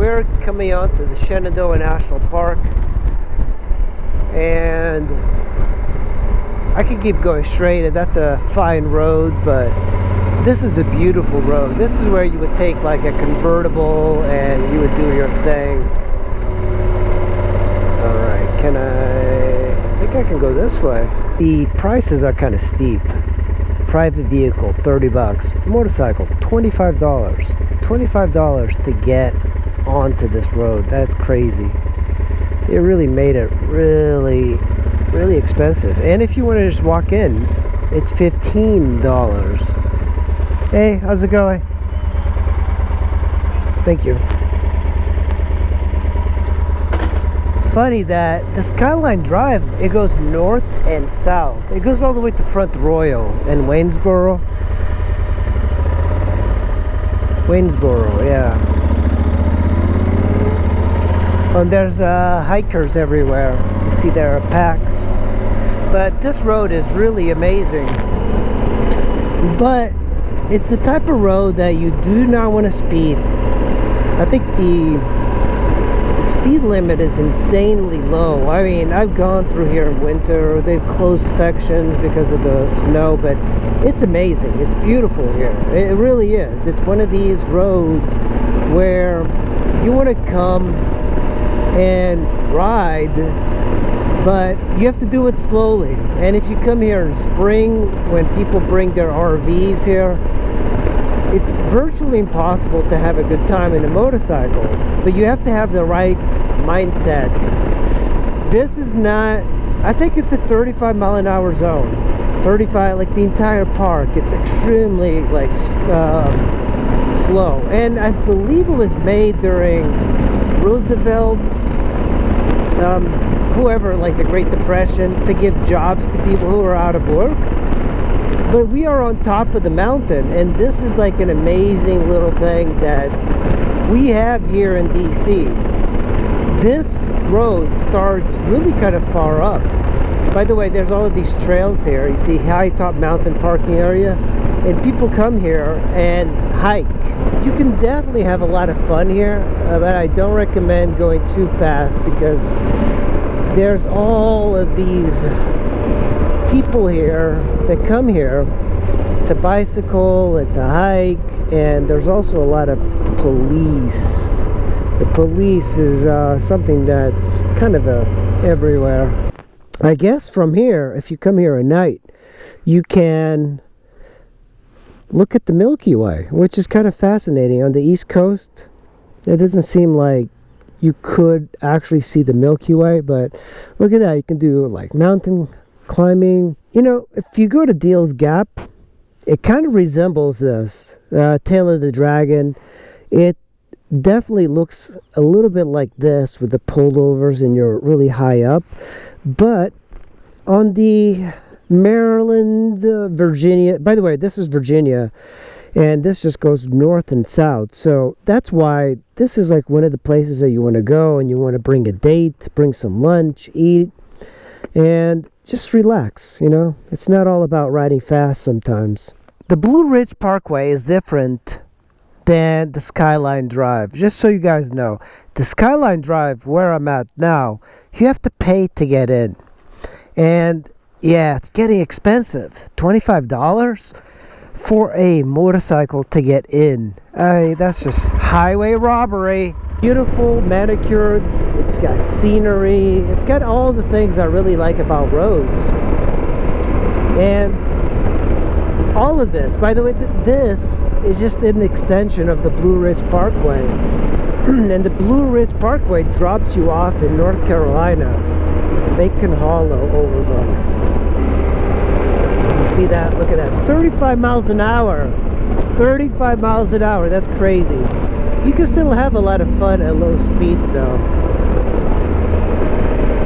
we're coming on to the Shenandoah National Park, and I could keep going straight, and that's a fine road, but this is a beautiful road. This is where you would take like a convertible and you would do your thing. Alright, I think I can go this way. The prices are kind of steep. Private vehicle, 30 bucks. Motorcycle, $25. $25 to get onto this road. That's crazy. They really made it really expensive. And if you want to just walk in, it's $15. Hey, how's it going? Thank you. Funny that the SKyline Drive, it goes north and south. It goes all the way to Front Royal and Waynesboro. Waynesboro, yeah. And there's hikers everywhere. You see there are packs. But this road is really amazing. But it's the type of road that you do not want to speed. I think the speed limit is insanely low. I mean, I've gone through here in winter. They've closed sections because of the snow, but it's amazing. It's beautiful here. It really is. It's one of these roads where you want to come and ride, but you have to do it slowly. And if you come here in spring, when people bring their RVs here, it's virtually impossible to have a good time in a motorcycle. But you have to have the right mindset. This is not, I think it's a 35 mile an hour zone. 35, like the entire park. It's extremely like slow. And I believe it was made during Roosevelt's, whoever, like the Great Depression, to give jobs to people who are out of work. But we are on top of the mountain, and this is like an amazing little thing that we have here in DC. This road starts really kind of far up. By the way, there's all of these trails here. You see High Top Mountain parking area, and people come here and hike. You can definitely have a lot of fun here, but I don't recommend going too fast because there's all of these people here that come here to bicycle and to hike, and there's also a lot of police. The police is something that's kind of everywhere. I guess from here, if you come here at night, you can look at the Milky Way, which is kind of fascinating. On the East Coast, it doesn't seem like you could actually see the Milky Way, but look at that. You can do like mountain climbing. You know, if you go to Deal's Gap, it kind of resembles this Tail of the Dragon. It definitely looks a little bit like this with the pullovers and you're really high up. But on the Maryland, Virginia, by the way, this is Virginia, and this just goes north and south. So that's why this is like one of the places that you want to go, and you want to bring a date, bring some lunch, eat, and just relax. You know, it's not all about riding fast sometimes. The Blue Ridge Parkway is different than the SKyline Drive. Just so you guys know, the SKyline Drive, where I'm at now, you have to pay to get in. And yeah, it's getting expensive. $25 for a motorcycle to get in. That's just highway robbery. Beautiful, manicured, it's got scenery, it's got all the things I really like about roads. And all of this, by the way, this is just an extension of the Blue Ridge Parkway. And the Blue Ridge Parkway drops you off in North Carolina, Macon Hollow overlook. You see that? Look at that. 35 miles an hour. 35 miles an hour. That's crazy. You can still have a lot of fun at low speeds though.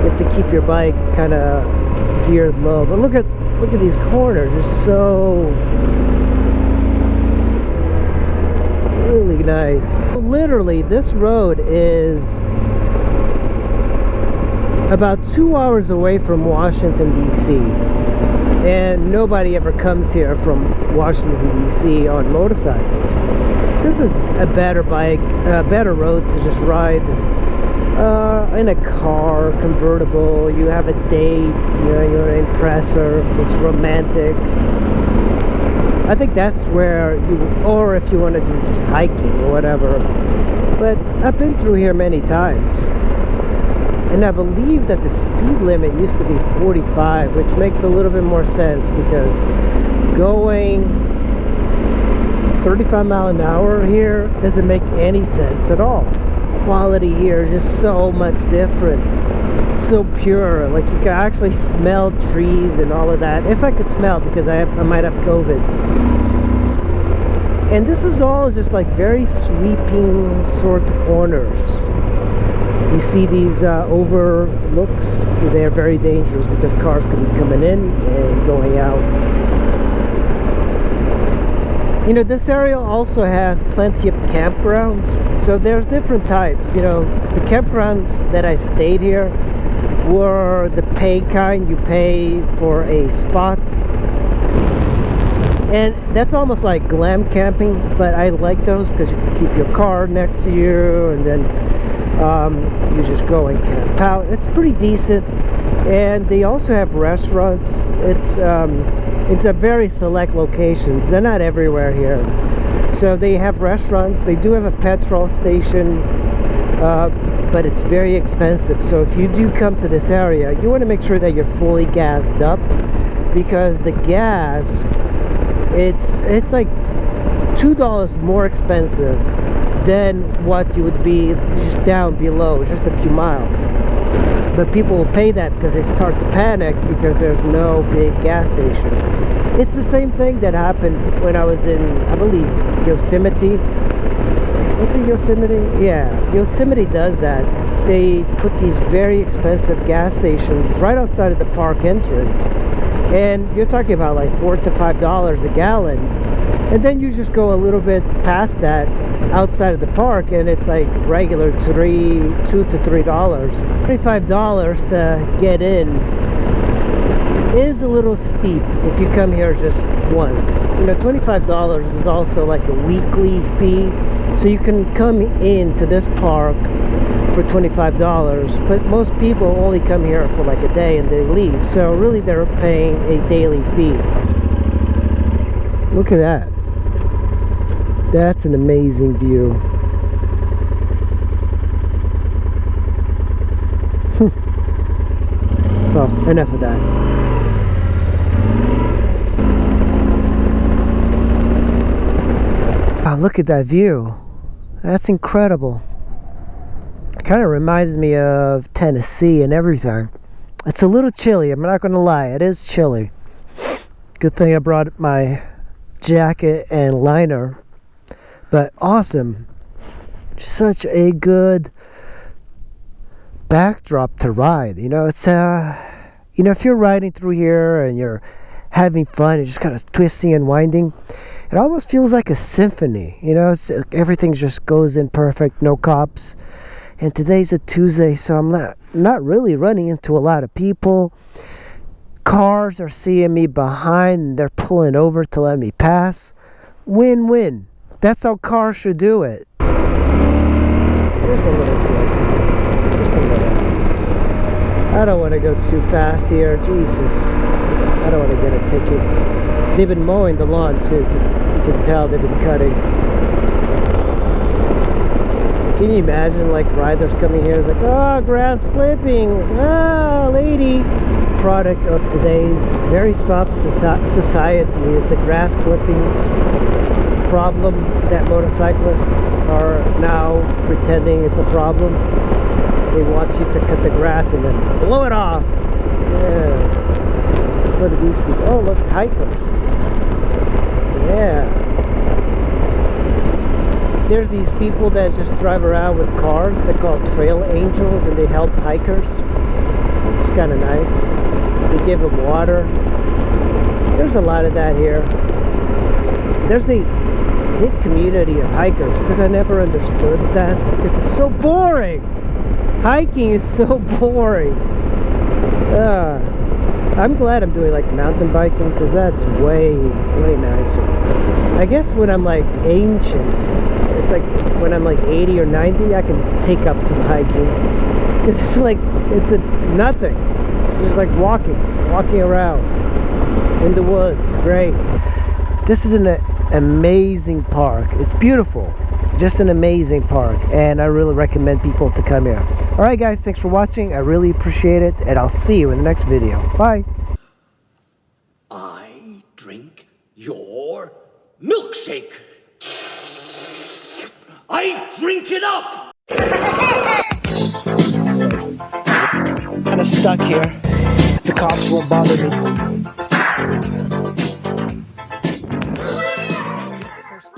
You have to keep your bike kind of geared low. But look at these corners. They're so really nice. Literally, this road is about 2 hours away from Washington, D.C. And nobody ever comes here from Washington, D.C. on motorcycles. This is a better bike, a better road to just ride in a car, convertible. You have a date, you know, you're an impressor, it's romantic. I think that's where you, or if you want to do just hiking or whatever. But I've been through here many times, and I believe that the speed limit used to be 45, which makes a little bit more sense, because going 35 miles an hour here doesn't make any sense at all. Quality here is just so much different, so pure. Like, you can actually smell trees and all of that, if I could smell, because I might have COVID. And this is all just like very sweeping sort of corners. You see these overlooks, they're very dangerous because cars could be coming in and going out. You know, this area also has plenty of campgrounds, so there's different types. You know, the campgrounds that I stayed here were the pay kind. You pay for a spot, and that's almost like glam camping, but I like those because you can keep your car next to you, and then you just go and camp out. It's pretty decent, and they also have restaurants. It's a very select locations. They're not everywhere here. So they have restaurants. They do have a petrol station, but it's very expensive. So if you do come to this area, you want to make sure that you're fully gassed up, because the gas, it's like $2 more expensive than what you would be just down below, just a few miles. But people will pay that because they start to panic because there's no big gas station. It's the same thing that happened when I was in, I believe, Yosemite. Was it Yosemite? Yeah, Yosemite does that. They put these very expensive gas stations right outside of the park entrance, and you're talking about like $4 to $5 a gallon. And then you just go a little bit past that outside of the park, and it's like regular $2 to $3. $25 to get in is a little steep if you come here just once. You know, $25 is also like a weekly fee, so you can come into this park for $25, but most people only come here for like a day and they leave, so really they're paying a daily fee. Look at that. That's an amazing view. Well, enough of that. Wow, look at that view. That's incredible. It kind of reminds me of Tennessee and everything. It's a little chilly, I'm not going to lie. It is chilly. Good thing I brought my jacket and liner. But awesome. Such a good backdrop to ride. You know, it's you know, if you're riding through here and you're having fun and just kind of twisting and winding, it almost feels like a symphony. You know, everything just goes in perfect, no cops. And today's a Tuesday, so I'm not really running into a lot of people. Cars are seeing me behind and they're pulling over to let me pass. Win-win. That's how cars should do it. Just a little twist. Just a little. I don't want to go too fast here. Jesus. I don't want to get a ticket. They've been mowing the lawn too. You can tell they've been cutting. Can you imagine like riders coming here? It's like, oh, grass clippings. Ah, lady. Product of today's very soft society is the grass clippings problem that motorcyclists are now pretending it's a problem. They want you to cut the grass and then blow it off. Yeah. Look at these people. Oh, look, hikers. Yeah. There's these people that just drive around with cars. They're called trail angels, and they help hikers. It's kind of nice. They give them water. There's a lot of that here. There's a big community of hikers, because I never understood that, because it's so boring. Hiking is so boring. I'm glad I'm doing like mountain biking, because that's way nicer. I guess when I'm like ancient, it's like when I'm like 80 or 90, I can take up some hiking, because it's like it's a nothing. It's just like walking around in the woods. Great. This is an amazing park. It's beautiful, just an amazing park, and I really recommend people to come here. All right guys, thanks for watching. I really appreciate it, and I'll see you in the next video. Bye. I drink your milkshake. I drink it up. Kind of stuck here. The cops won't bother me.